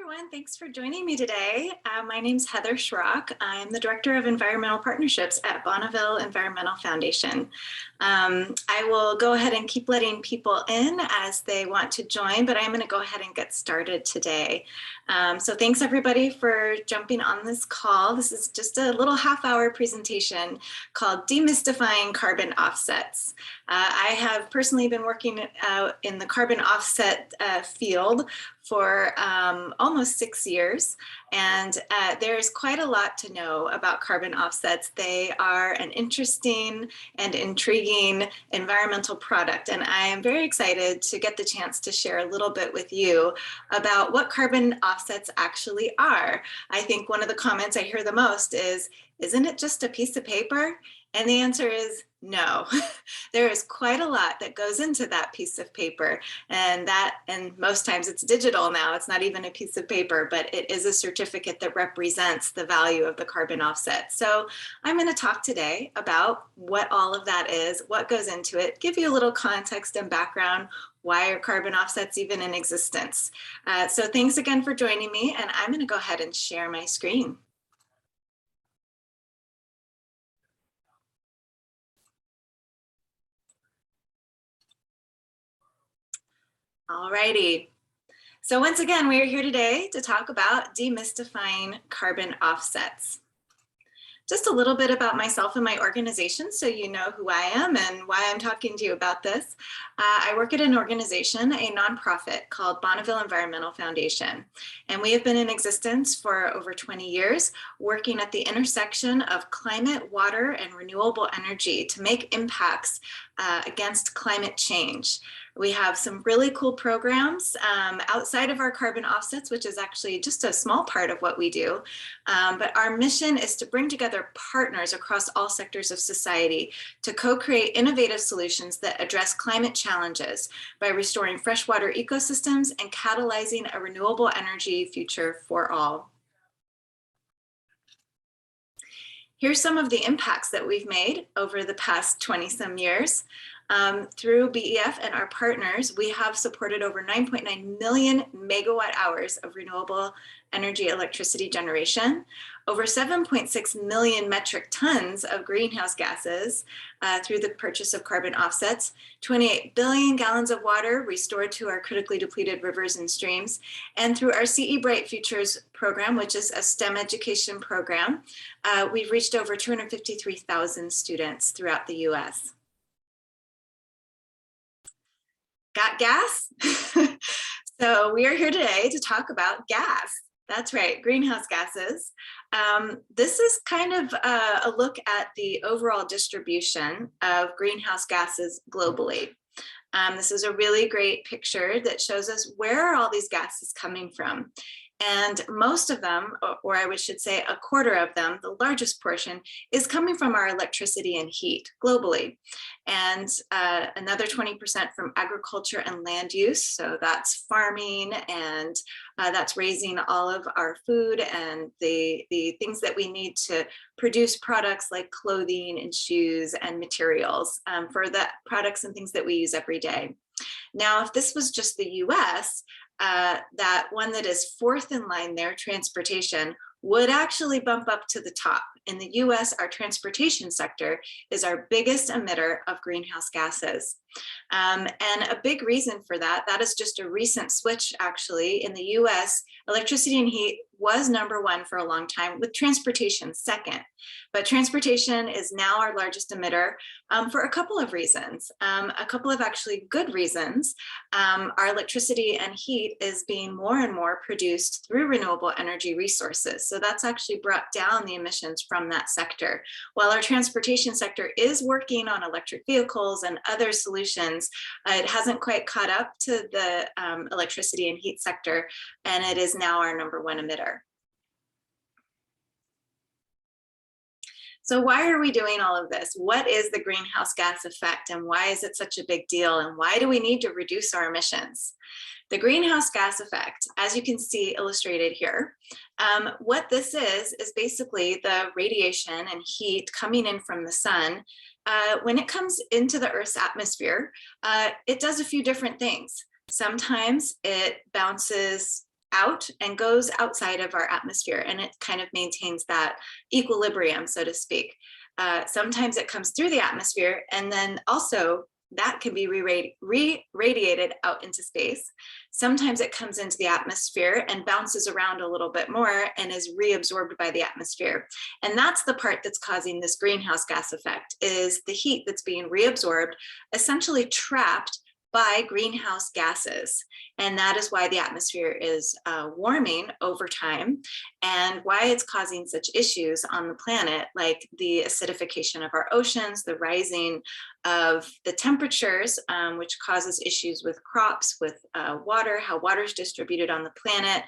everyone. Thanks for joining me today. My name's Heather Schrock. I'm the Director of Environmental Partnerships at Bonneville Environmental Foundation. I will go ahead and keep letting people in as they want to join, but I'm going to go ahead and get started today. So thanks everybody for jumping on this call. This is just a little half-hour presentation called Demystifying Carbon Offsets. I have personally been working in the carbon offset field for almost 6 years, and there's quite a lot to know about carbon offsets. They are an interesting and intriguing environmental product, and I am very excited to get the chance to share a little bit with you about what carbon offsets actually are. I think one of the comments I hear the most is, isn't it just a piece of paper? And the answer is no. There is quite a lot that goes into that piece of paper, and most times it's digital now. It's not even a piece of paper, but it is a certificate that represents the value of the carbon offset. So I'm going to talk today about what all of that is, what goes into it, give you a little context and background. Why are carbon offsets even in existence? So thanks again for joining me, and I'm going to go ahead and share my screen. Alrighty. So once again, we are here today to talk about demystifying carbon offsets. Just a little bit about myself and my organization so you know who I am and why I'm talking to you about this. I work at an organization, a nonprofit called Bonneville Environmental Foundation. And we have been in existence for over 20 years, working at the intersection of climate, water, and renewable energy to make impacts against climate change. We have some really cool programs outside of our carbon offsets, which is actually just a small part of what we do. But our mission is to bring together partners across all sectors of society to co-create innovative solutions that address climate challenges by restoring freshwater ecosystems and catalyzing a renewable energy future for all. Here's some of the impacts that we've made over the past 20-some years. Through BEF and our partners, we have supported over 9.9 million megawatt hours of renewable energy electricity generation, over 7.6 million metric tons of greenhouse gases through the purchase of carbon offsets, 28 billion gallons of water restored to our critically depleted rivers and streams, and through our CE Bright Futures program, which is a STEM education program, we've reached over 253,000 students throughout the US. Got gas? So we are here today to talk about gas. That's right, greenhouse gases. This is kind of a look at the overall distribution of greenhouse gases globally. This is a really great picture that shows us where are all these gases coming from. And most of them, or I should say a quarter of them, the largest portion, is coming from our electricity and heat globally. And another 20% from agriculture and land use. So that's farming, and that's raising all of our food and the things that we need to produce products like clothing and shoes and materials for the products and things that we use every day. Now, if this was just the US, that one that is fourth in line there, transportation, would actually bump up to the top. In the US, our transportation sector is our biggest emitter of greenhouse gases. And a big reason for that is just a recent switch actually. In the US, electricity and heat was #1 for a long time, with transportation second. But transportation is now our largest emitter for a couple of reasons, a couple of actually good reasons. Our electricity and heat is being more and more produced through renewable energy resources. So that's actually brought down the emissions from that sector. While our transportation sector is working on electric vehicles and other solutions, it hasn't quite caught up to the electricity and heat sector, and it is now our #1 emitter. So why are we doing all of this? What is the greenhouse gas effect, and why is it such a big deal, and why do we need to reduce our emissions? The greenhouse gas effect, as you can see illustrated here, what this is basically the radiation and heat coming in from the sun. When it comes into the Earth's atmosphere, it does a few different things. Sometimes it bounces out and goes outside of our atmosphere, and it kind of maintains that equilibrium, so to speak. Sometimes it comes through the atmosphere, and then also that can be re-radiated out into space. Sometimes it comes into the atmosphere and bounces around a little bit more and is reabsorbed by the atmosphere. And that's the part that's causing this greenhouse gas effect, is the heat that's being reabsorbed, essentially trapped by greenhouse gases. And that is why the atmosphere is warming over time, and why it's causing such issues on the planet, like the acidification of our oceans, the rising of the temperatures, which causes issues with crops, with water, how water is distributed on the planet,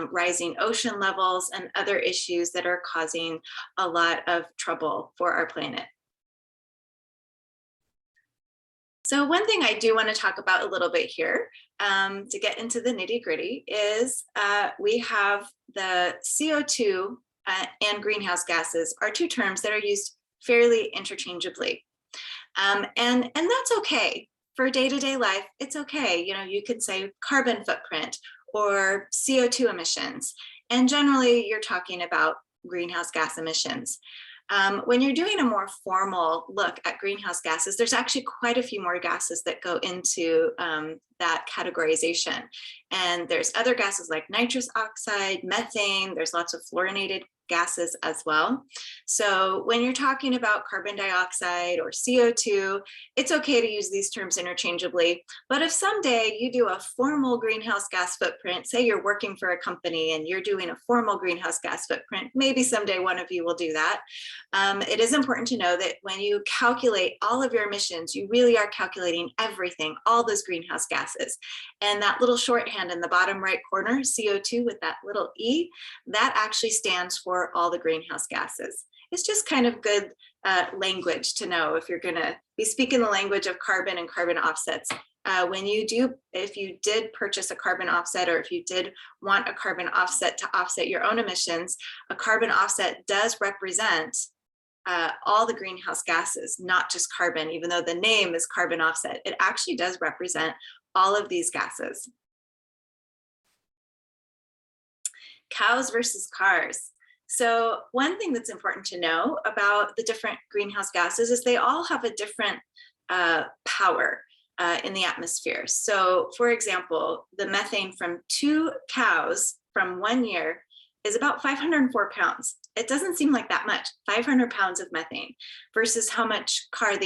rising ocean levels, and other issues that are causing a lot of trouble for our planet. So one thing I do want to talk about a little bit here, to get into the nitty gritty, is we have the CO2 and greenhouse gases are two terms that are used fairly interchangeably. And that's okay. For day-to-day life, it's okay. You know, you could say carbon footprint or CO2 emissions. And generally, you're talking about greenhouse gas emissions. When you're doing a more formal look at greenhouse gases, there's actually quite a few more gases that go into that categorization. And there's other gases like nitrous oxide, methane, there's lots of fluorinated gases as well. So when you're talking about carbon dioxide or CO2, it's okay to use these terms interchangeably. But if someday you do a formal greenhouse gas footprint, say you're working for a company and you're doing a formal greenhouse gas footprint, maybe someday one of you will do that. It is important to know that when you calculate all of your emissions, you really are calculating everything, all those greenhouse gases. And that little shorthand in the bottom right corner, CO2 with that little E, that actually stands for all the greenhouse gases. It's just kind of good language to know if you're going to be speaking the language of carbon and carbon offsets. If you did purchase a carbon offset, or if you did want a carbon offset to offset your own emissions, a carbon offset does represent all the greenhouse gases, not just carbon. Even though the name is carbon offset, it actually does represent all of these gases. Cows versus cars. So one thing that's important to know about the different greenhouse gases is they all have a different power in the atmosphere. So for example, the methane from 2 cows from 1 year is about 504 pounds. It doesn't seem like that much, 500 pounds of methane, versus how much carbon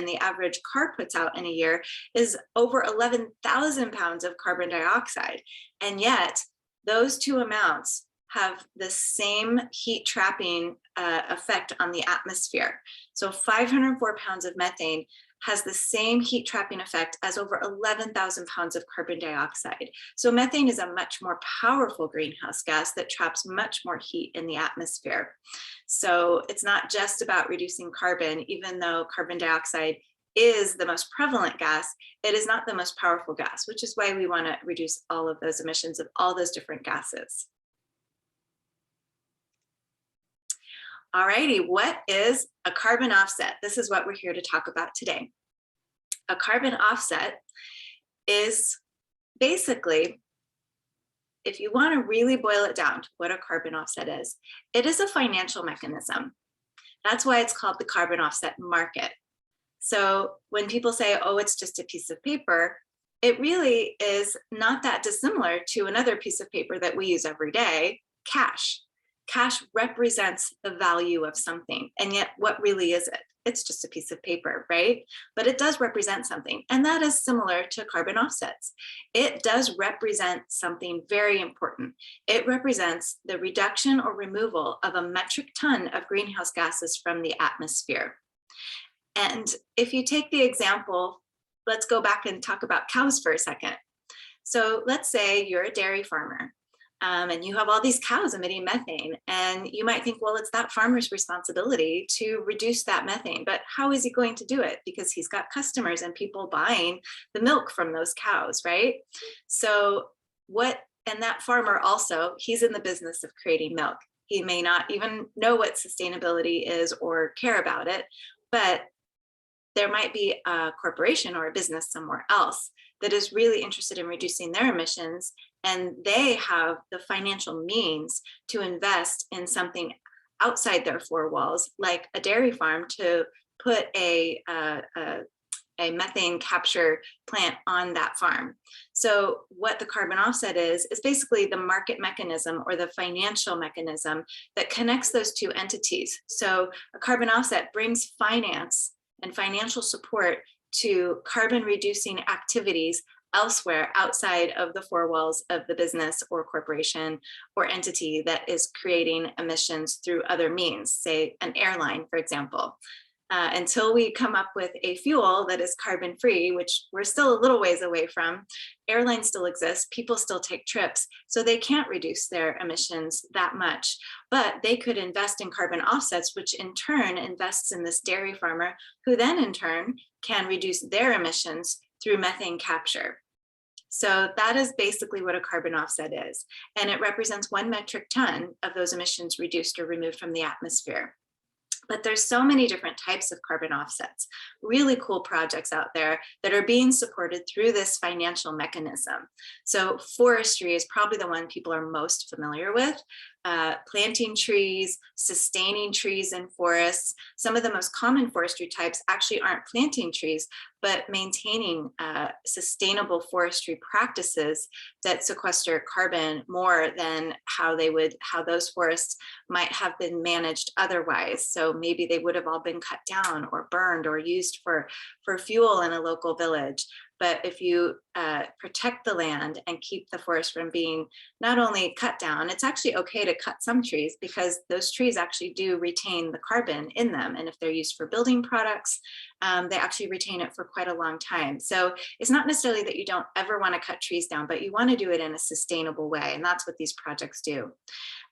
the average car puts out in a year is over 11,000 pounds of carbon dioxide. And yet those two amounts have the same heat trapping effect on the atmosphere. So 504 pounds of methane has the same heat trapping effect as over 11,000 pounds of carbon dioxide. So methane is a much more powerful greenhouse gas that traps much more heat in the atmosphere. So it's not just about reducing carbon. Even though carbon dioxide is the most prevalent gas, it is not the most powerful gas, which is why we want to reduce all of those emissions of all those different gases. Alrighty, what is a carbon offset? This is what we're here to talk about today. A carbon offset is basically, if you want to really boil it down to what a carbon offset is, it is a financial mechanism. That's why it's called the carbon offset market. So when people say, oh, it's just a piece of paper, it really is not that dissimilar to another piece of paper that we use every day, cash. Cash represents the value of something. And yet what really is it? It's just a piece of paper, right? But it does represent something. And that is similar to carbon offsets. It does represent something very important. It represents the reduction or removal of a metric ton of greenhouse gases from the atmosphere. And if you take the example, let's go back and talk about cows for a second. So let's say you're a dairy farmer. And you have all these cows emitting methane, and you might think, well, it's that farmer's responsibility to reduce that methane, but how is he going to do it? Because he's got customers and people buying the milk from those cows, right? So and that farmer also, he's in the business of creating milk. He may not even know what sustainability is or care about it, but there might be a corporation or a business somewhere else that is really interested in reducing their emissions, and they have the financial means to invest in something outside their four walls, like a dairy farm, to put a methane capture plant on that farm. So what the carbon offset is basically the market mechanism or the financial mechanism that connects those two entities. So a carbon offset brings finance and financial support to carbon reducing activities elsewhere outside of the four walls of the business or corporation or entity that is creating emissions through other means, say an airline, for example. Until we come up with a fuel that is carbon free, which we're still a little ways away from, airlines still exist, people still take trips, so they can't reduce their emissions that much, but they could invest in carbon offsets, which in turn invests in this dairy farmer, who then in turn can reduce their emissions through methane capture. So that is basically what a carbon offset is, and it represents 1 metric ton of those emissions reduced or removed from the atmosphere. But there's so many different types of carbon offsets, really cool projects out there that are being supported through this financial mechanism. So forestry is probably the one people are most familiar with. Planting trees, sustaining trees in forests. Some of the most common forestry types actually aren't planting trees, but maintaining sustainable forestry practices that sequester carbon more than how those forests might have been managed otherwise. So maybe they would have all been cut down or burned or used for fuel in a local village. But if you protect the land and keep the forest from being not only cut down, it's actually okay to cut some trees because those trees actually do retain the carbon in them. And if they're used for building products, they actually retain it for quite a long time. So it's not necessarily that you don't ever want to cut trees down, but you want to do it in a sustainable way. And that's what these projects do.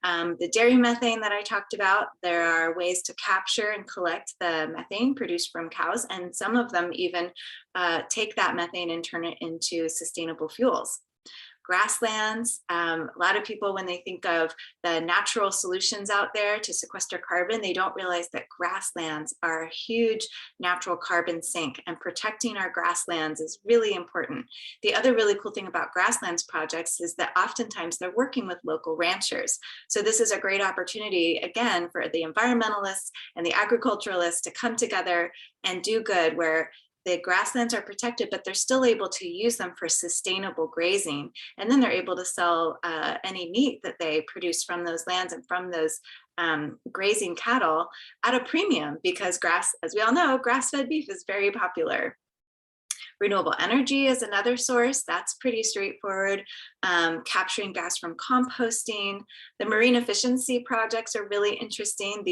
The dairy methane that I talked about, there are ways to capture and collect the methane produced from cows, and some of them even take that methane and turn it into sustainable fuels. Grasslands, a lot of people, when they think of the natural solutions out there to sequester carbon, they don't realize that grasslands are a huge natural carbon sink, and protecting our grasslands is really important. The other really cool thing about grasslands projects is that oftentimes they're working with local ranchers. So this is a great opportunity, again, for the environmentalists and the agriculturalists to come together and do good, where the grasslands are protected, but they're still able to use them for sustainable grazing. And then they're able to sell any meat that they produce from those lands and from those grazing cattle at a premium, because grass, as we all know, grass-fed beef is very popular. Renewable energy is another source. That's pretty straightforward. Capturing gas from composting. The marine efficiency projects are really interesting.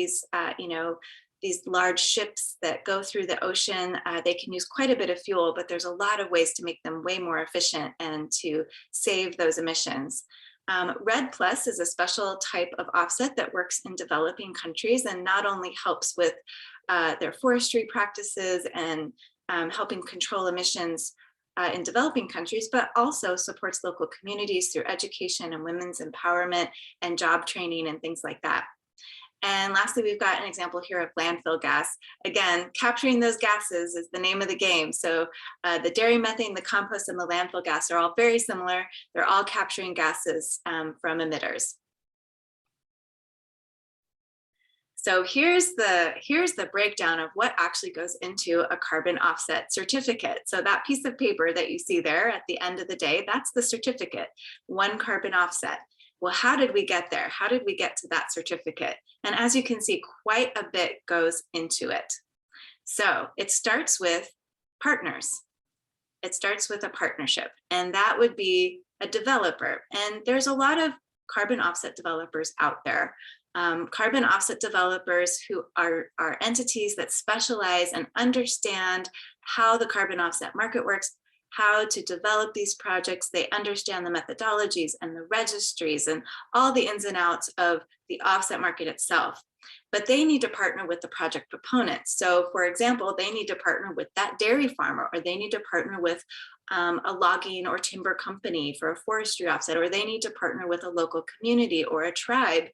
These large ships that go through the ocean, they can use quite a bit of fuel, but there's a lot of ways to make them way more efficient and to save those emissions. RED Plus is a special type of offset that works in developing countries and not only helps with their forestry practices and helping control emissions in developing countries, but also supports local communities through education and women's empowerment and job training and things like that. And lastly, we've got an example here of landfill gas. Again, capturing those gases is the name of the game. So the dairy methane, the compost, and the landfill gas are all very similar. They're all capturing gases from emitters. So here's the breakdown of what actually goes into a carbon offset certificate. So that piece of paper that you see there at the end of the day, that's the certificate, 1 carbon offset. Well, how did we get there? How did we get to that certificate? And as you can see, quite a bit goes into it. So it starts with partners. It starts with a partnership, and that would be a developer. And there's a lot of carbon offset developers out there. Carbon offset developers who are entities that specialize and understand how the carbon offset market works, how to develop these projects. They understand the methodologies and the registries and all the ins and outs of the offset market itself. But they need to partner with the project proponents. So for example, they need to partner with that dairy farmer, or they need to partner with a logging or timber company for a forestry offset, or they need to partner with a local community or a tribe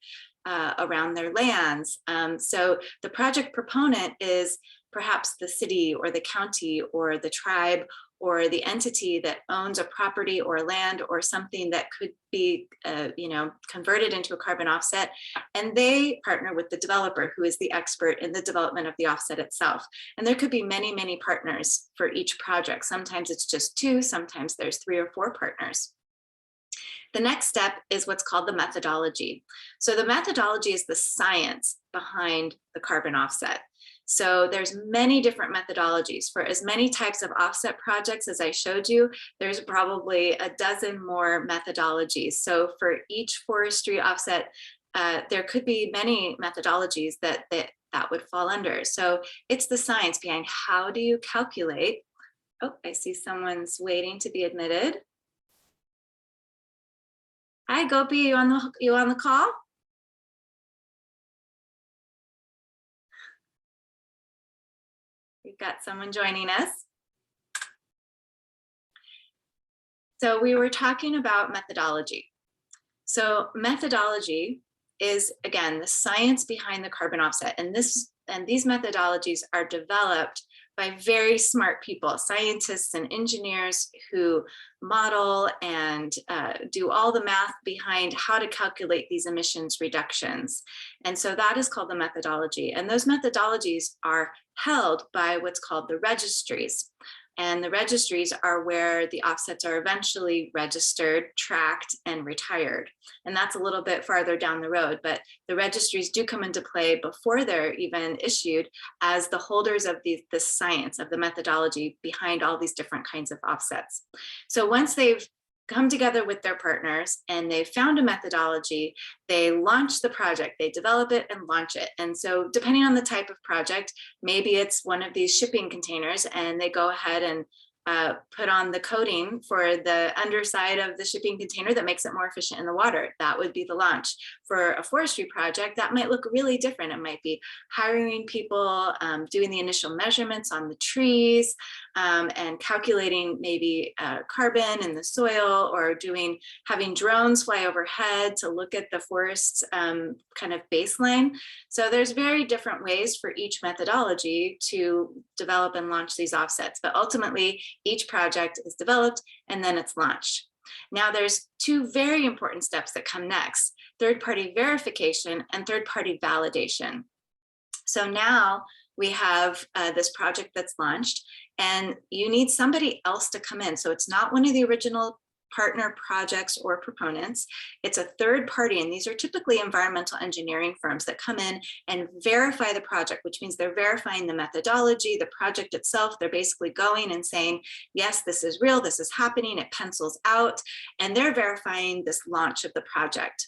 around their lands. So the project proponent is perhaps the city or the county or the tribe or the entity that owns a property or land or something that could be converted into a carbon offset, and they partner with the developer, who is the expert in the development of the offset itself. And there could be many, many partners for each project. Sometimes it's just 2, sometimes there's 3 or 4 partners. The next step is what's called the methodology. So the methodology is the science behind the carbon offset. So there's many different methodologies for as many types of offset projects as I showed you. There's probably a dozen more methodologies. So for each forestry offset, there could be many methodologies that would fall under. So it's the science behind how do you calculate. Oh, I see someone's waiting to be admitted. Hi, Gopi, you on the call? We've got someone joining us. So we were talking about methodology. So methodology is, again, the science behind the carbon offset. And these methodologies are developed by very smart people, scientists and engineers who model and do all the math behind how to calculate these emissions reductions. And so that is called the methodology. And those methodologies are held by what's called the registries. And the registries are where the offsets are eventually registered, tracked, and retired. And that's a little bit farther down the road, but the registries do come into play before they're even issued as the holders of the science, of the methodology behind all these different kinds of offsets. So once they've come together with their partners and they found a methodology, they launch the project, they develop it and launch it. And so depending on the type of project, maybe it's one of these shipping containers and they go ahead and put on the coating for the underside of the shipping container that makes it more efficient in the water. That would be the launch. For a forestry project, that might look really different. It might be hiring people, doing the initial measurements on the trees, and calculating maybe carbon in the soil, or having drones fly overhead to look at the forest's kind of baseline. So there's very different ways for each methodology to develop and launch these offsets, but ultimately each project is developed and then it's launched. Now there's 2 very important steps that come next: third-party verification and third-party validation. So now we have this project that's launched, and you need somebody else to come in. So it's not one of the original partner projects or proponents. It's a third party, and these are typically environmental engineering firms that come in and verify the project, which means they're verifying the methodology, the project itself. They're basically going and saying, yes, this is real, this is happening, it pencils out, and they're verifying this launch of the project.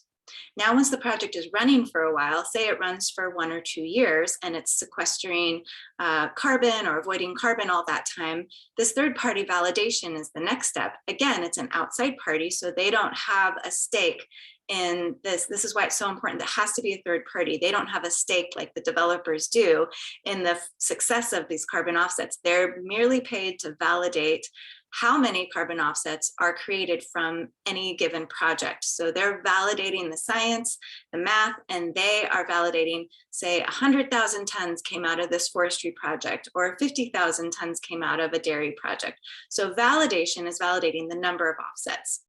Now, once the project is running for a while, say it runs for 1 or 2 years and it's sequestering carbon or avoiding carbon all that time, this third-party validation is the next step. Again, it's an outside party, so they don't have a stake in this. This is why it's so important. There has to be a third party. They don't have a stake like the developers do in the success of these carbon offsets. They're merely paid to validate how many carbon offsets are created from any given project. So they're validating the science, the math, and they are validating, say, 100,000 tons came out of this forestry project, or 50,000 tons came out of a dairy project. So validation is validating the number of offsets.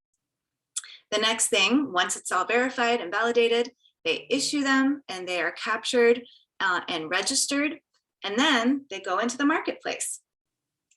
The next thing, once it's all verified and validated, they issue them and they are captured and registered, and then they go into the marketplace.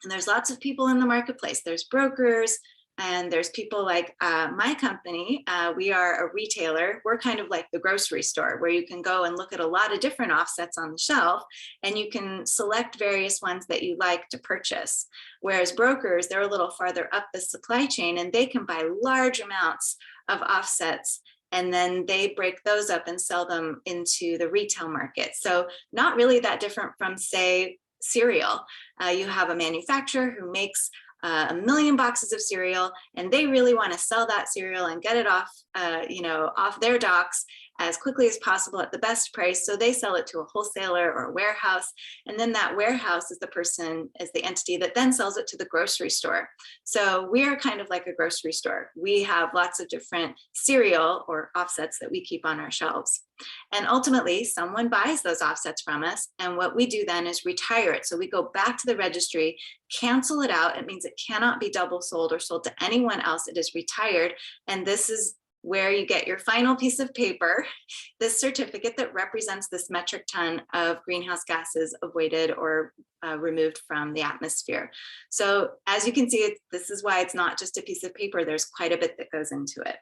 And there's lots of people in the marketplace. There's brokers, and there's people like my company. We are a retailer. We're kind of like the grocery store, where you can go and look at a lot of different offsets on the shelf, and you can select various ones that you like to purchase. Whereas brokers, they're a little farther up the supply chain, and they can buy large amounts of offsets, and then they break those up and sell them into the retail market. So not really that different from, say, cereal. You have a manufacturer who makes 1 million boxes of cereal, and they really want to sell that cereal and get it off, off their docks. as quickly as possible at the best price. So they sell it to a wholesaler or a warehouse. And then that warehouse is the entity that then sells it to the grocery store. So we are kind of like a grocery store. We have lots of different cereal or offsets that we keep on our shelves. And ultimately, someone buys those offsets from us. And what we do then is retire it. So we go back to the registry, cancel it out. It means it cannot be double sold or sold to anyone else. It is retired. And this is where you get your final piece of paper, this certificate that represents this metric ton of greenhouse gases avoided or removed from the atmosphere. So as you can see, this is why it's not just a piece of paper. There's quite a bit that goes into it.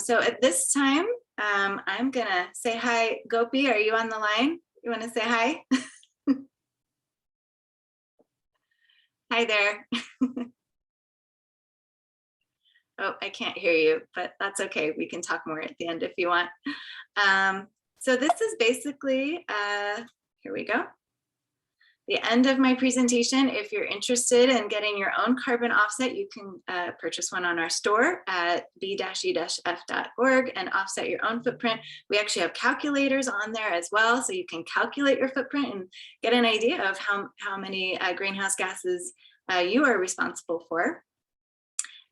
So at this time, I'm gonna say hi. Gopi, are you on the line? You wanna say hi? Hi there. Oh, I can't hear you, but that's okay. We can talk more at the end if you want. So this is basically, here we go, the end of my presentation. If you're interested in getting your own carbon offset, you can purchase one on our store at b-e-f.org and offset your own footprint. We actually have calculators on there as well, so you can calculate your footprint and get an idea of how many greenhouse gases you are responsible for.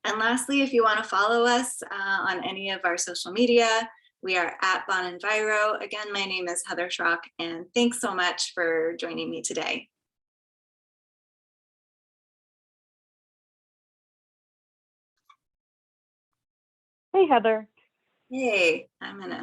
And lastly, if you want to follow us on any of our social media, we are at Bonenviro. Again, my name is Heather Schrock, and thanks so much for joining me today. Hey, Heather. Hey, I'm gonna